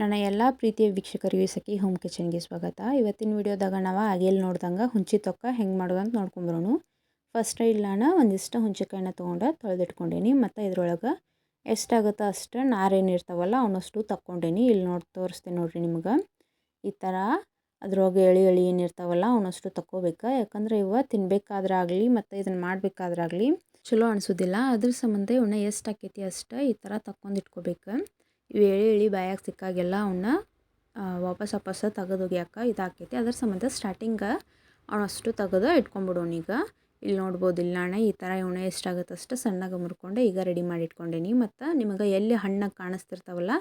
ನನ್ನ ಎಲ್ಲ ಪ್ರೀತಿಯ ವೀಕ್ಷಕರಿಗೆ ಸಖಿ ಹೋಮ್ ಕಿಚನ್ಗೆ ಸ್ವಾಗತ. ಇವತ್ತಿನ ವಿಡಿಯೋದಾಗ ನಾವು ಆಗೇಲಿ ನೋಡ್ದಂಗೆ ಹುಂಚಿ ತೊಕ್ಕ ಹೆಂಗೆ ಮಾಡೋದು ಅಂತ ನೋಡ್ಕೊಂಬರೋಣ. ಫಸ್ಟ್ ಇಲ್ಲಿ ನಾನು ಒಂದಿಷ್ಟು ಹುಂಚಿಕಾಯಿನ ತೊಗೊಂಡು ತೊಳೆದಿಟ್ಕೊಂಡೀನಿ. ಮತ್ತು ಇದ್ರೊಳಗೆ ಎಷ್ಟಾಗುತ್ತೋ ಅಷ್ಟು ನಾರೇನು ಇರ್ತಾವಲ್ಲ ಅವನಷ್ಟು ತಕ್ಕೊಂಡೀನಿ. ಇಲ್ಲಿ ತೋರಿಸ್ತೀನಿ ನೋಡಿರಿ ನಿಮ್ಗೆ. ಈ ಥರ ಅದ್ರೊಳಗೆ ಎಳೆ ಏನಿರ್ತಾವಲ್ಲ ಅವನಷ್ಟು ತಕ್ಕೋಬೇಕು. ಯಾಕಂದರೆ ಇವು ತಿನ್ಬೇಕಾದ್ರಾಗಲಿ ಮತ್ತು ಇದನ್ನು ಮಾಡಬೇಕಾದ್ರಾಗಲಿ ಚಲೋ ಅನಿಸೋದಿಲ್ಲ. ಅದ್ರ ಸಂಬಂಧ ಇವನ್ನ ಎಷ್ಟು ಆಕೈತಿ ಅಷ್ಟು ಈ ಥರ ತಕ್ಕೊಂಡು ಇಟ್ಕೋಬೇಕು. ಇವು ಎಳೆ ಬಾಯಾಗ ಸಿಕ್ಕಾಗೆಲ್ಲ ಅವನ್ನ ವಾಪಸ್ ತೆಗೆದು ಒಗ್ಯಾಕೆ ಇದಾಕೈತಿ. ಅದ್ರ ಸಂಬಂಧ ಸ್ಟಾರ್ಟಿಂಗ ಅವನಷ್ಟು ತೆಗೆದು ಇಟ್ಕೊಂಡ್ಬಿಡೋಣ. ಈಗ ಇಲ್ಲಿ ನೋಡ್ಬೋದು, ಇಲ್ಲಿ ನಾನು ಈ ಥರ ಇವನ್ನ ಎಷ್ಟಾಗುತ್ತೆ ಅಷ್ಟು ಸಣ್ಣಗೆ ಮುರ್ಕೊಂಡು ಈಗ ರೆಡಿ ಮಾಡಿ ಇಟ್ಕೊಂಡೀನಿ. ಮತ್ತು ನಿಮಗೆ ಎಲ್ಲಿ ಹಣ್ಣಾಗಿ ಕಾಣಿಸ್ತಿರ್ತಾವಲ್ಲ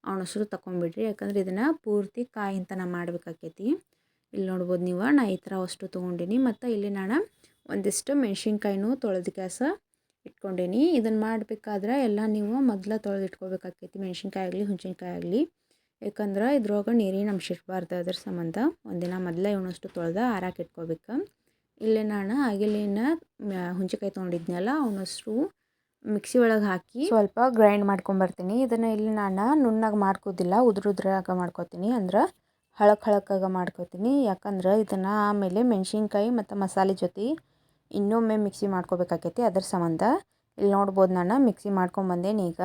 ಅವನಷ್ಟು ತಗೊಂಡ್ಬಿಡ್ರಿ. ಯಾಕಂದರೆ ಇದನ್ನು ಪೂರ್ತಿ ಕಾಯಿ ಅಂತ ನಾನು ಮಾಡಬೇಕಾಕೈತಿ. ಇಲ್ಲಿ ನೋಡ್ಬೋದು ನೀವು, ನಾನು ಈ ಥರ ಅಷ್ಟು ತೊಗೊಂಡೀನಿ. ಮತ್ತು ಇಲ್ಲಿ ನಾನು ಒಂದಿಷ್ಟು ಮೆಣಸಿನ್ಕಾಯಿನೂ ತೊಳೆದು ಕ್ಯಾಸ ಇಟ್ಕೊಂಡೀನಿ. ಇದನ್ನು ಮಾಡಬೇಕಾದ್ರೆ ಎಲ್ಲ ನೀವು ಮೊದಲು ತೊಳೆದು ಇಟ್ಕೋಬೇಕಾಕೈತಿ, ಮೆಣಸಿನ್ಕಾಯಿ ಆಗಲಿ ಹುಂಚಿನ್ಕಾಯಿ ಆಗಲಿ. ಯಾಕಂದ್ರೆ ಇದ್ರೊಳಗೆ ನೀರಿನ ಅಂಶ ಇರಬಾರ್ದು. ಅದ್ರ ಸಂಬಂಧ ಒಂದಿನ ಮೊದಲೇ ಇವನಷ್ಟು ತೊಳೆದು ಆರಾಕೆ ಇಟ್ಕೋಬೇಕು. ಇಲ್ಲಿ ನಾನು ಆಗಿಲಿನ ಹುಂಚಿಕಾಯಿ ತೊಗೊಂಡಿದ್ನಲ್ಲ ಅವನಷ್ಟು ಮಿಕ್ಸಿ ಒಳಗೆ ಹಾಕಿ ಸ್ವಲ್ಪ ಗ್ರೈಂಡ್ ಮಾಡ್ಕೊಂಬರ್ತೀನಿ. ಇದನ್ನು ಇಲ್ಲಿ ನಾನು ನುಣ್ಣಗೆ ಮಾಡ್ಕೋದಿಲ್ಲ, ಉದ್ರಾಗ ಮಾಡ್ಕೋತೀನಿ. ಅಂದ್ರೆ ಹಳಕಾಗ ಮಾಡ್ಕೋತೀನಿ. ಯಾಕಂದ್ರೆ ಇದನ್ನು ಆಮೇಲೆ ಮೆಣಸಿನ್ಕಾಯಿ ಮತ್ತು ಮಸಾಲೆ ಜೊತೆ ಇನ್ನೊಮ್ಮೆ ಮಿಕ್ಸಿ ಮಾಡ್ಕೋಬೇಕಾಕೈತಿ. ಅದ್ರ ಸಂಬಂಧ ಇಲ್ಲಿ ನೋಡ್ಬೋದು ನಾನು ಮಿಕ್ಸಿ ಮಾಡ್ಕೊಂಬಂದೇನಿ. ಈಗ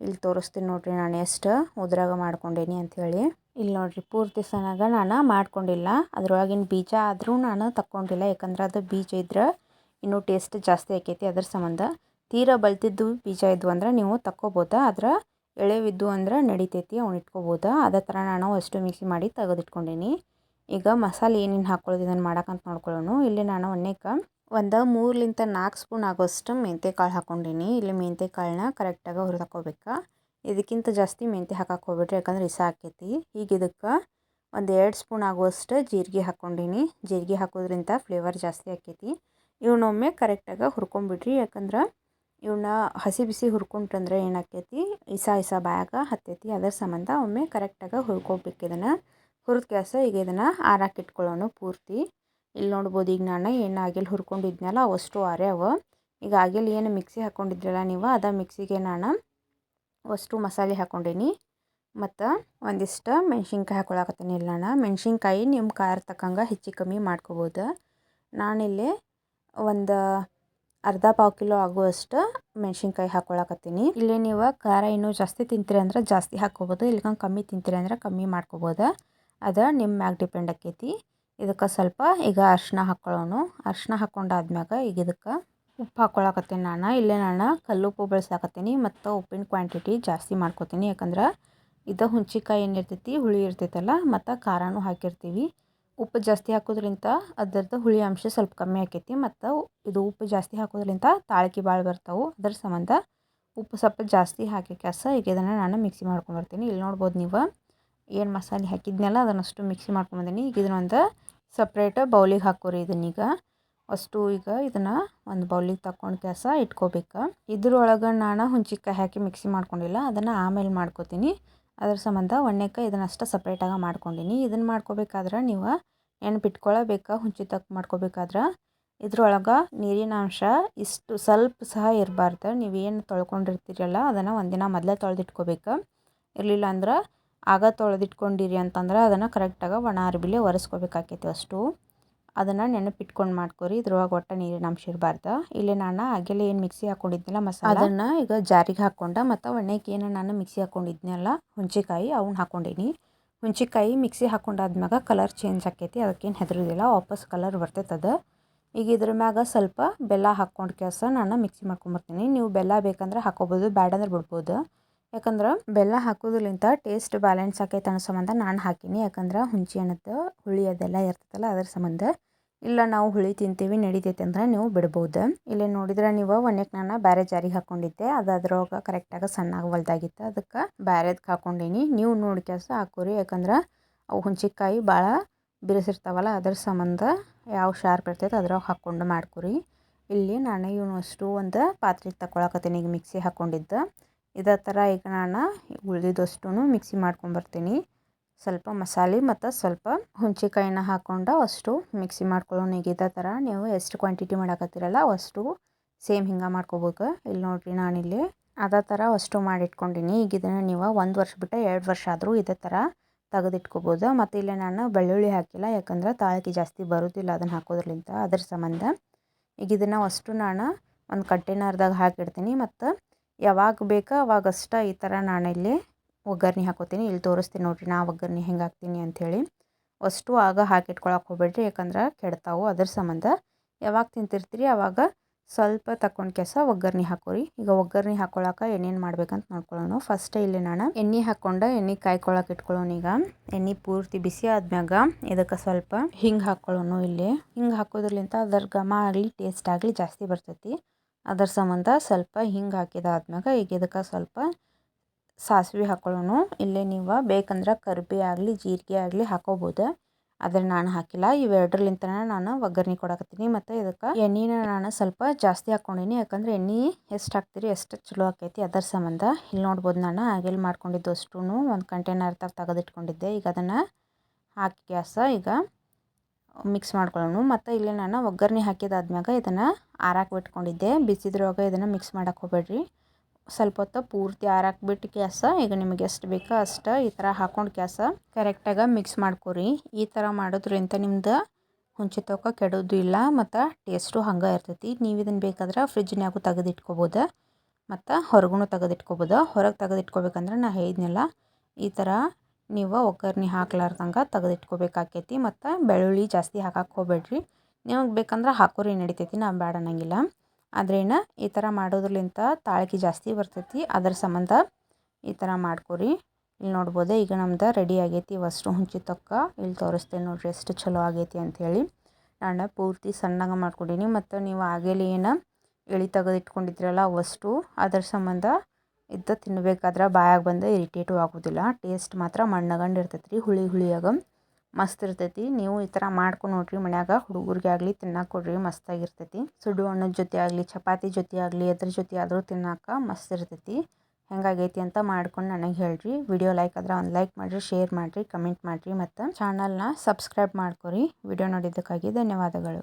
ಇಲ್ಲಿ ತೋರಿಸ್ತೀನಿ ನೋಡಿರಿ ನಾನು ಎಷ್ಟು ಉದ್ರಾಗ ಮಾಡ್ಕೊಂಡೇನಿ ಅಂಥೇಳಿ. ಇಲ್ಲಿ ನೋಡಿರಿ ಪೂರ್ತಿ ಸನಾಗ ನಾನು ಮಾಡ್ಕೊಂಡಿಲ್ಲ. ಅದರೊಳಗಿನ ಬೀಜ ಆದರೂ ನಾನು ತಕ್ಕೊಂಡಿಲ್ಲ. ಯಾಕಂದ್ರೆ ಅದು ಬೀಜ ಇದ್ರೆ ಇನ್ನೂ ಟೇಸ್ಟ್ ಜಾಸ್ತಿ ಆಕೈತಿ. ಅದ್ರ ಸಂಬಂಧ ತೀರಾ ಬಲ್ತಿದ್ದು ಬೀಜ ಇದ್ವು ಅಂದ್ರೆ ನೀವು ತಕ್ಕೋಬೋದು. ಆದ್ರೆ ಎಳೆವಿದ್ದು ಅಂದ್ರೆ ನಡಿತೈತಿ, ಅವ್ನು ಇಟ್ಕೋಬೋದು. ಅದೇ ಥರ ನಾನು ಅಷ್ಟು ಮಿಕ್ಸಿ ಮಾಡಿ ತೆಗೆದಿಟ್ಕೊಂಡೀನಿ. ಈಗ ಮಸಾಲೆ ಏನೇನು ಹಾಕ್ಕೊಳ್ಳೋದು ಇದನ್ನು ಮಾಡೋಕ್ಕಂತ ನೋಡ್ಕೊಳ್ಳೋಣ. ಇಲ್ಲಿ ನಾನು ಒಂದು 3-4 ಸ್ಪೂನ್ ಆಗೋಷ್ಟು ಮೆಂತ್ಯಕಾಳು ಹಾಕ್ಕೊಂಡೀನಿ. ಇಲ್ಲಿ ಮೆಂತ್ಯಕಾಳನ್ನ ಕರೆಕ್ಟಾಗಿ ಹುರಿದಾಕೋಬೇಕು. ಇದಕ್ಕಿಂತ ಜಾಸ್ತಿ ಮೆಂತ್ಯ ಹಾಕಕ್ಕೆ ಹೋಗ್ಬಿಟ್ರಿ, ಯಾಕಂದ್ರೆ ಇಸ ಆಕೈತಿ. ಈಗ ಇದಕ್ಕೆ 1-2 ಸ್ಪೂನ್ ಆಗುವಷ್ಟು ಜೀರಿಗೆ ಹಾಕ್ಕೊಂಡೀನಿ. ಜೀರಿಗೆ ಹಾಕೋದ್ರಿಂದ ಫ್ಲೇವರ್ ಜಾಸ್ತಿ ಆಕೈತಿ. ಇವನ್ನೊಮ್ಮೆ ಕರೆಕ್ಟಾಗಿ ಹುರ್ಕೊಂಬಿಡ್ರಿ. ಯಾಕಂದ್ರೆ ಇವನ್ನ ಹಸಿ ಬಿಸಿ ಹುರ್ಕೊಂಡ್ರಂದ್ರೆ ಏನಾಕೈತಿ, ಇಸ ಬಾಯಾಗ ಹತ್ತೈತಿ. ಅದರ ಸಂಬಂಧ ಒಮ್ಮೆ ಕರೆಕ್ಟಾಗಿ ಹುರ್ಕೋಬೇಕು. ಇದನ್ನು ಹುರಿದ ಗ್ಯಾಸ ಈಗ ಇದನ್ನು ಆರಾಕೆ ಇಟ್ಕೊಳ್ಳೋಣ ಪೂರ್ತಿ. ಇಲ್ಲಿ ನೋಡ್ಬೋದು, ಈಗ ನಾನು ಏನು ಆಗಿಲ್ ಹುರ್ಕೊಂಡಿದ್ನಲ್ಲ ಅವಷ್ಟು ಆರ್ಯಾವ. ಈಗ ಆಗಿಲ್ ಏನು ಮಿಕ್ಸಿ ಹಾಕ್ಕೊಂಡಿದ್ರಲ್ಲ ನೀವು, ಅದ ಮಿಕ್ಸಿಗೆ ನಾನು ಅಷ್ಟು ಮಸಾಲೆ ಹಾಕ್ಕೊಂಡೀನಿ. ಮತ್ತು ಒಂದಿಷ್ಟು ಮೆಣಸಿನ್ಕಾಯಿ ಹಾಕ್ಕೊಳಕತ್ತೀನಿ. ಇಲ್ಲಿ ನಾನು ಮೆಣಸಿನ್ಕಾಯಿ ನಿಮ್ಮ ಖಾರ ತಕ್ಕಂಗೆ ಹೆಚ್ಚು ಕಮ್ಮಿ ಮಾಡ್ಕೋಬೋದು. ನಾನಿಲ್ಲಿ ಒಂದು ಅರ್ಧ-ಪಾವು ಕಿಲೋ ಆಗುವಷ್ಟು ಮೆಣಸಿನ್ಕಾಯಿ ಹಾಕ್ಕೊಳಕತ್ತೀನಿ. ಇಲ್ಲಿ ನೀವು ಖಾರ ಇನ್ನೂ ಜಾಸ್ತಿ ತಿಂತೀರಿ ಅಂದ್ರೆ ಜಾಸ್ತಿ ಹಾಕ್ಕೋಬೋದು, ಇಲ್ಕಂಗೆ ಕಮ್ಮಿ ತಿಂತೀರಿ ಅಂದ್ರೆ ಕಮ್ಮಿ ಮಾಡ್ಕೋಬೋದು. ಅದು ನಿಮ್ಮ ಮ್ಯಾಗ ಡಿಪೆಂಡ್ ಆಕೈತಿ. ಇದಕ್ಕೆ ಸ್ವಲ್ಪ ಈಗ ಅರಿಶಿನ ಹಾಕ್ಕೊಳ್ಳೋಣ. ಅರಿಶಿನ ಹಾಕ್ಕೊಂಡಾದ್ಮ್ಯಾಗ ಈಗ ಇದಕ್ಕೆ ಉಪ್ಪು ಹಾಕ್ಕೊಳಕತ್ತೀನಿ. ಇಲ್ಲಿ ನಾನು ಕಲ್ಲುಪ್ಪು ಬಳಸಾಕತ್ತೀನಿ. ಮತ್ತು ಉಪ್ಪಿನ ಕ್ವಾಂಟಿಟಿ ಜಾಸ್ತಿ ಮಾಡ್ಕೋತೀನಿ. ಯಾಕಂದ್ರೆ ಇದು ಹುಂಚಿಕಾಯಿ ಏನಿರ್ತೈತಿ ಹುಳಿ ಇರ್ತೈತಲ್ಲ, ಮತ್ತು ಖಾರನೂ ಹಾಕಿರ್ತೀವಿ. ಉಪ್ಪು ಜಾಸ್ತಿ ಹಾಕೋದ್ರಿಂದ ಅದರದ್ದು ಹುಳಿ ಅಂಶ ಸ್ವಲ್ಪ ಕಮ್ಮಿ ಆಕೈತಿ. ಮತ್ತು ಇದು ಉಪ್ಪು ಜಾಸ್ತಿ ಹಾಕೋದ್ರಿಂದ ತಾಳ್ಕಿ ಭಾಳ ಬರ್ತಾವೆ. ಅದ್ರ ಸಂಬಂಧ ಉಪ್ಪು ಸ್ವಲ್ಪ ಜಾಸ್ತಿ ಹಾಕಿ ಕ್ಯಾಸ ಈಗ ಇದನ್ನು ನಾನು ಮಿಕ್ಸಿ ಮಾಡ್ಕೊಂಬರ್ತೀನಿ. ಇಲ್ಲಿ ನೋಡ್ಬೋದು ನೀವು, ಏನು ಮಸಾಲೆ ಹಾಕಿದ್ನಲ್ಲ ಅದನ್ನಷ್ಟು ಮಿಕ್ಸಿ ಮಾಡ್ಕೊಂಬಂದಿನಿ. ಈಗ ಇದನ್ನೊಂದು ಸಪ್ರೇಟ್ ಬೌಲಿಗೆ ಹಾಕೋರಿ. ಇದನ್ನೀಗ ಅಷ್ಟು ಈಗ ಇದನ್ನು ಒಂದು ಬೌಲಿಗೆ ತಗೊಂಡು ಕ್ಯಾಸ ಇಟ್ಕೋಬೇಕು. ಇದ್ರೊಳಗೆ ನಾನು ಹುಂಚಿಕಾಯಿ ಹಾಕಿ ಮಿಕ್ಸಿ ಮಾಡ್ಕೊಂಡಿಲ್ಲ, ಅದನ್ನು ಆಮೇಲೆ ಮಾಡ್ಕೋತೀನಿ. ಅದ್ರ ಸಂಬಂಧ ಒಣ್ಣೆಕಾಯಿ ಇದನ್ನಷ್ಟು ಸಪ್ರೇಟಾಗಿ ಮಾಡ್ಕೊಂಡೀನಿ. ಇದನ್ನು ಮಾಡ್ಕೋಬೇಕಾದ್ರೆ ನೀವು ನೆನಪಿಟ್ಕೊಳ್ಳಬೇಕು, ಹುಂಚಿ ತಕ್ಕ ಮಾಡ್ಕೋಬೇಕಾದ್ರೆ ಇದ್ರೊಳಗೆ ನೀರಿನ ಅಂಶ ಇಷ್ಟು ಸ್ವಲ್ಪ ಸಹ ಇರಬಾರ್ದು. ನೀವೇನು ತೊಳ್ಕೊಂಡಿರ್ತೀರಲ್ಲ ಅದನ್ನು ಒಂದಿನ ಮೊದಲೇ ತೊಳೆದಿಟ್ಕೋಬೇಕು. ಇರಲಿಲ್ಲ ಅಂದ್ರೆ ಆಗ ತೊಳೆದಿಟ್ಕೊಂಡಿರಿ ಅಂತಂದ್ರೆ ಅದನ್ನು ಕರೆಕ್ಟಾಗಿ ಒಣ ಅರ್ಬಿಲೆ ಒರೆಸ್ಕೋಬೇಕಾಕೈತಿ. ಅಷ್ಟು ಅದನ್ನು ನೆನಪಿಟ್ಕೊಂಡು ಮಾಡ್ಕೊರಿ. ಇದ್ರೊಳಗೆ ಒಟ್ಟು ನೀರಿನ ಅಂಶ ಇರಬಾರ್ದು. ಇಲ್ಲಿ ನಾನು ಆಗಲೇ ಏನು ಮಿಕ್ಸಿ ಹಾಕ್ಕೊಂಡಿದ್ನಲ್ಲ ಮಸಾಲೆ, ಅದನ್ನು ಈಗ ಜಾರಿಗೆ ಹಾಕ್ಕೊಂಡೆ. ಮತ್ತು ಒಣ್ಣೆಗೆ ಏನು ನಾನು ಮಿಕ್ಸಿ ಹಾಕ್ಕೊಂಡಿದ್ನಲ್ಲ ಹುಂಚಿಕಾಯಿ ಅವನ್ನ ಹಾಕ್ಕೊಂಡೀನಿ. ಹುಂಚಿಕಾಯಿ ಮಿಕ್ಸಿ ಹಾಕ್ಕೊಂಡಾದ್ಮ್ಯಾಗ ಕಲರ್ ಚೇಂಜ್ ಆಕೈತಿ, ಅದಕ್ಕೇನು ಹೆದರೋದಿಲ್ಲ, ವಾಪಸ್ ಕಲರ್ ಬರ್ತೈತೆ ಅದು. ಈಗ ಇದ್ರ ಮ್ಯಾಗ ಸ್ವಲ್ಪ ಬೆಲ್ಲ ಹಾಕ್ಕೊಂಡು ಕ್ಯಾಸ ನಾನು ಮಿಕ್ಸಿ ಮಾಡ್ಕೊಂಬರ್ತೀನಿ. ನೀವು ಬೆಲ್ಲ ಬೇಕಂದ್ರೆ ಹಾಕೋಬೋದು, ಬ್ಯಾಡಂದ್ರೆ ಬಿಡ್ಬೋದು. ಯಾಕಂದ್ರೆ ಬೆಲ್ಲ ಹಾಕೋದ್ರಿಂದ ಟೇಸ್ಟ್ ಬ್ಯಾಲೆನ್ಸ್ ಆಕೈತೆ ಅನ್ನೋ ಸಂಬಂಧ ನಾನು ಹಾಕೀನಿ. ಯಾಕಂದ್ರೆ ಹುಂಚಿ ಅನ್ನೋದು ಹುಳಿ ಅದೆಲ್ಲ ಇರ್ತೈತಲ್ಲ ಅದ್ರ ಸಂಬಂಧ. ಇಲ್ಲ ನಾವು ಹುಳಿ ತಿಂತೀವಿ ನಡಿತೈತೆ ಅಂದ್ರೆ ನೀವು ಬಿಡ್ಬೋದು. ಇಲ್ಲಿ ನೋಡಿದ್ರೆ ನೀವು ಒಣ್ಣೆಗೆ ನಾನು ಬೇರೆ ಜಾರಿಗೆ ಹಾಕ್ಕೊಂಡಿದ್ದೆ, ಅದು ಅದ್ರೊಳಗೆ ಕರೆಕ್ಟಾಗಿ ಸಣ್ಣಗೆ ಹೊಲ್ದಾಗಿತ್ತು, ಅದಕ್ಕೆ ಬೇರೆದಕ್ಕೆ ಹಾಕ್ಕೊಂಡೀನಿ. ನೀವು ನೋಡಿ ಕ್ಯಾಸ ಹಾಕೋರಿ. ಯಾಕಂದ್ರೆ ಅವು ಹುಂಚಿಕಾಯಿ ಭಾಳ ಬಿರುಸಿರ್ತಾವಲ್ಲ ಅದ್ರ ಸಂಬಂಧ ಯಾವ ಶಾರ್ಪ್ ಇರ್ತೈತೆ ಅದ್ರಾಗ ಹಾಕ್ಕೊಂಡು ಮಾಡ್ಕೊರಿ. ಇಲ್ಲಿ ನಾನು ಇವನಷ್ಟು ಒಂದು ಪಾತ್ರೆಗೆ ತಗೊಳಕತ್ತೀನಿ. ಈಗ ಮಿಕ್ಸಿ ಹಾಕ್ಕೊಂಡಿದ್ದು ಇದೇ ಥರ ಈಗ ನಾನು ಉಳಿದಿದ್ದಷ್ಟು ಮಿಕ್ಸಿ ಮಾಡ್ಕೊಂಬರ್ತೀನಿ. ಸ್ವಲ್ಪ ಮಸಾಲೆ ಮತ್ತು ಸ್ವಲ್ಪ ಹುಂಚಿಕಾಯಿನ ಹಾಕ್ಕೊಂಡು ಅಷ್ಟು ಮಿಕ್ಸಿ ಮಾಡ್ಕೊಳ್ಳೋಣ. ಈಗ ಇದೇ ಥರ ನೀವು ಎಷ್ಟು ಕ್ವಾಂಟಿಟಿ ಮಾಡಕತ್ತೀರಲ್ಲ ಅಷ್ಟು ಸೇಮ್ ಹಿಂಗೆ ಮಾಡ್ಕೋಬೇಕು. ಇಲ್ಲಿ ನೋಡಿರಿ ನಾನಿಲ್ಲಿ ಅದೇ ಥರ ಅಷ್ಟು ಮಾಡಿಟ್ಕೊಂಡಿನಿ. ಈಗ ಇದನ್ನು ನೀವು 1 ವರ್ಷ ಬಿಟ್ಟು 2 ವರ್ಷ ಆದರೂ ಇದೇ ಥರ ತೆಗೆದಿಟ್ಕೋಬೋದು. ಮತ್ತು ಇಲ್ಲಿ ನಾನು ಬೆಳ್ಳುಳ್ಳಿ ಹಾಕಿಲ್ಲ, ಯಾಕಂದ್ರೆ ತಾಳಿಕೆ ಜಾಸ್ತಿ ಬರೋದಿಲ್ಲ ಅದನ್ನು ಹಾಕೋದ್ರಲಿಂತ, ಅದ್ರ ಸಂಬಂಧ. ಈಗ ಇದನ್ನು ಅಷ್ಟು ನಾನು ಒಂದು ಕಂಟೈನರ್ದಾಗ ಹಾಕಿಡ್ತೀನಿ. ಮತ್ತು ಯಾವಾಗ ಬೇಕೋ ಅವಾಗಷ್ಟ ಈ ಥರ ನಾನಿಲ್ಲಿ ಒಗ್ಗರಣೆ ಹಾಕೋತೀನಿ. ಇಲ್ಲಿ ತೋರಿಸ್ತೀನಿ ನೋಡಿರಿ ನಾ ಒಗ್ಗರಣೆ ಹೆಂಗೆ ಹಾಕ್ತೀನಿ ಅಂಥೇಳಿ. ಅಷ್ಟು ಆಗ ಹಾಕಿಟ್ಕೊಳಕ್ಕೆ ಹೋಗ್ಬೇಡ್ರಿ, ಯಾಕಂದ್ರೆ ಕೆಡ್ತಾವು. ಅದ್ರ ಸಂಬಂಧ ಯಾವಾಗ ತಿಂತಿರ್ತೀರಿ ಆವಾಗ ಸ್ವಲ್ಪ ತಕ್ಕೊಂಡು ಕೆಸ ಒಗ್ಗರಣೆ ಹಾಕೋರಿ. ಈಗ ಒಗ್ಗರಣೆ ಹಾಕೊಳಕ್ಕೆ ಏನೇನು ಮಾಡ್ಬೇಕಂತ ನೋಡ್ಕೊಳ್ಳೋಣ. ಫಸ್ಟ್ ಇಲ್ಲಿ ನಾನು ಎಣ್ಣೆ ಹಾಕ್ಕೊಂಡು ಎಣ್ಣೆ ಕಾಯ್ಕೊಳಕ್ಕೆ ಇಟ್ಕೊಳ್ಳೋಣ. ಈಗ ಎಣ್ಣೆ ಪೂರ್ತಿ ಬಿಸಿ ಆದ್ಮ್ಯಾಗ ಇದಕ್ಕೆ ಸ್ವಲ್ಪ ಹಿಂಗೆ ಹಾಕ್ಕೊಳ್ಳೋಣ. ಇಲ್ಲಿ ಹಿಂಗೆ ಹಾಕೋದ್ರಲಿಂತ ಅದರ ಘಮ ಆಗಲಿ ಟೇಸ್ಟ್ ಆಗಲಿ ಜಾಸ್ತಿ ಬರ್ತೈತಿ. ಅದರ ಸಂಬಂಧ ಸ್ವಲ್ಪ ಹಿಂಗೆ ಹಾಕಿದಾದ್ಮ್ಯಾಗ ಈಗ ಇದಕ್ಕೆ ಸ್ವಲ್ಪ ಸಾಸಿವೆ ಹಾಕ್ಕೊಳ್ಳೋಣ. ಇಲ್ಲೇ ನೀವು ಬೇಕಂದ್ರೆ ಕರಿಬೇವು ಆಗಲಿ ಜೀರಿಗೆ ಆಗಲಿ ಹಾಕೋಬೋದು, ಆದರೆ ನಾನು ಹಾಕಿಲ್ಲ. ಇವೆರಡರಲಿಂತನ ನಾನು ಒಗ್ಗರಣೆ ಕೊಡಕತ್ತೀನಿ. ಮತ್ತು ಇದಕ್ಕೆ ಎಣ್ಣೆನ ನಾನು ಸ್ವಲ್ಪ ಜಾಸ್ತಿ ಹಾಕ್ಕೊಂಡೀನಿ, ಯಾಕಂದರೆ ಎಣ್ಣೆ ಎಷ್ಟು ಹಾಕ್ತೀರಿ ಎಷ್ಟು ಚಲೋ ಆಕೈತಿ. ಅದರ ಸಂಬಂಧ ಇಲ್ಲಿ ನೋಡ್ಬೋದು ನಾನು ಆಗೇಲಿ ಮಾಡ್ಕೊಂಡಿದ್ದು ಅಷ್ಟು ಒಂದು ಕಂಟೈನರ್ದಾಗ ತೆಗೆದಿಟ್ಕೊಂಡಿದ್ದೆ. ಈಗ ಅದನ್ನು ಹಾಕಿ ಗ್ಯಾಸ ಈಗ ಮಿಕ್ಸ್ ಮಾಡ್ಕೊಳ್ಳೋಣ. ಮತ್ತು ಇಲ್ಲಿ ನಾನು ಒಗ್ಗರಣೆ ಹಾಕಿದಾದ್ಮ್ಯಾಗ ಇದನ್ನು ಆರಾಕ್ ಬಿಟ್ಕೊಂಡಿದ್ದೆ. ಬಿಸಿದ್ರೊಳಗೆ ಇದನ್ನು ಮಿಕ್ಸ್ ಮಾಡಕ್ಕೆ ಹೋಗ್ಬೇಡ್ರಿ, ಸ್ವಲ್ಪ ಹೊತ್ತು ಪೂರ್ತಿ ಆರಾಕ್ ಬಿಟ್ಟು ಗ್ಯಾಸ ಈಗ ನಿಮಗೆ ಎಷ್ಟು ಬೇಕೋ ಅಷ್ಟು ಈ ಥರ ಹಾಕ್ಕೊಂಡು ಗ್ಯಾಸ ಕರೆಕ್ಟಾಗಿ ಮಿಕ್ಸ್ ಮಾಡ್ಕೊರಿ. ಈ ಥರ ಮಾಡೋದ್ರಿಂದ ನಿಮ್ದು ಹುಂಚಿ ತೊಕ್ಕ ಕೆಡೋದು ಇಲ್ಲ ಮತ್ತು ಟೇಸ್ಟು ಹಂಗೆ ಇರ್ತೈತಿ. ನೀವು ಇದನ್ನು ಬೇಕಾದ್ರೆ ಫ್ರಿಜ್ನ್ಯಾಗೂ ತೆಗೆದಿಟ್ಕೋಬೋದು ಮತ್ತು ಹೊರಗೂ ತೆಗೆದಿಟ್ಕೋಬೋದು. ಹೊರಗೆ ತೆಗೆದಿಟ್ಕೋಬೇಕಂದ್ರೆ ನಾ ಹೇಳಿದ್ನಲ್ಲ ಈ ಥರ ನೀವು ಒಗ್ಗರಣೆ ಹಾಕ್ಲಾರ್ದಂಗೆ ತೆಗೆದಿಟ್ಕೋಬೇಕಾಕೈತಿ. ಮತ್ತು ಬೆಳ್ಳುಳ್ಳಿ ಜಾಸ್ತಿ ಹಾಕಕ್ಕೆ ಹೋಗ್ಬೇಡ್ರಿ, ನಿಮಗೆ ಬೇಕಂದ್ರೆ ಹಾಕೋರಿ ನಡಿತೈತಿ, ನಾ ಬೇಡ ಅನ್ನಂಗಿಲ್ಲ. ಆದ್ರೇನು ಈ ಥರ ಮಾಡೋದ್ರಲಿಂತ ತಾಳ್ಕಿ ಜಾಸ್ತಿ ಬರ್ತೈತಿ. ಅದರ ಸಂಬಂಧ ಈ ಥರ ಮಾಡ್ಕೊರಿ. ಇಲ್ಲಿ ನೋಡ್ಬೋದು ಈಗ ನಮ್ದು ರೆಡಿ ಆಗೈತಿ ಅಷ್ಟು ಹುಂಚಿ ತೊಕ್ಕ. ಇಲ್ಲಿ ತೋರಿಸ್ತೇನೆ ನೋಡ್ರಿ ಎಷ್ಟು ಚಲೋ ಆಗೈತಿ ಅಂಥೇಳಿ. ನಾನು ಪೂರ್ತಿ ಸಣ್ಣಗೆ ಮಾಡ್ಕೊಂಡೀನಿ. ಮತ್ತು ನೀವು ಆಗೇಲಿ ಏನು ಎಳೆ ತೆಗೆದಿಟ್ಕೊಂಡಿದ್ರಲ್ಲ ಅವಷ್ಟು, ಅದರ ಸಂಬಂಧ ಇದ್ದು ತಿನ್ನಬೇಕಾದ್ರೆ ಬಾಯಾಗ ಬಂದು ಇರಿಟೇಟು ಆಗೋದಿಲ್ಲ. ಟೇಸ್ಟ್ ಮಾತ್ರ ಮಣ್ಣಗಂಡು ಇರ್ತೈತಿ ರೀ, ಹುಳಿ ಹುಳಿಯಾಗ ಮಸ್ತ್ ಇರ್ತೈತಿ. ನೀವು ಈ ಥರ ಮಾಡ್ಕೊಂಡು ನೋಡ್ರಿ ಮನ್ಯಾಗ, ಹುಡುಗರಿಗೆ ಆಗಲಿ ತಿನ್ನಕ್ಕೆ ಕೊಡ್ರಿ, ಮಸ್ತಾಗಿರ್ತೈತಿ. ಸುಡು ಅನ್ನದ ಜೊತೆ ಆಗಲಿ ಚಪಾತಿ ಜೊತೆ ಆಗಲಿ ಎದ್ರ ಜೊತೆ ಆದರೂ ತಿನ್ನಕ್ಕೆ ಮಸ್ತ್ ಇರ್ತೈತಿ. ಹೆಂಗಾಗೈತಿ ಅಂತ ಮಾಡ್ಕೊಂಡು ನನಗೆ ಹೇಳ್ರಿ. ವಿಡಿಯೋ ಲೈಕ್ ಆದ್ರೆ ಒಂದು ಲೈಕ್ ಮಾಡಿರಿ, ಶೇರ್ ಮಾಡಿರಿ, ಕಮೆಂಟ್ ಮಾಡಿರಿ, ಮತ್ತು ಚಾನಲ್ನ ಸಬ್ಸ್ಕ್ರೈಬ್ ಮಾಡ್ಕೊರಿ. ವಿಡಿಯೋ ನೋಡಿದ್ದಕ್ಕಾಗಿ ಧನ್ಯವಾದಗಳು.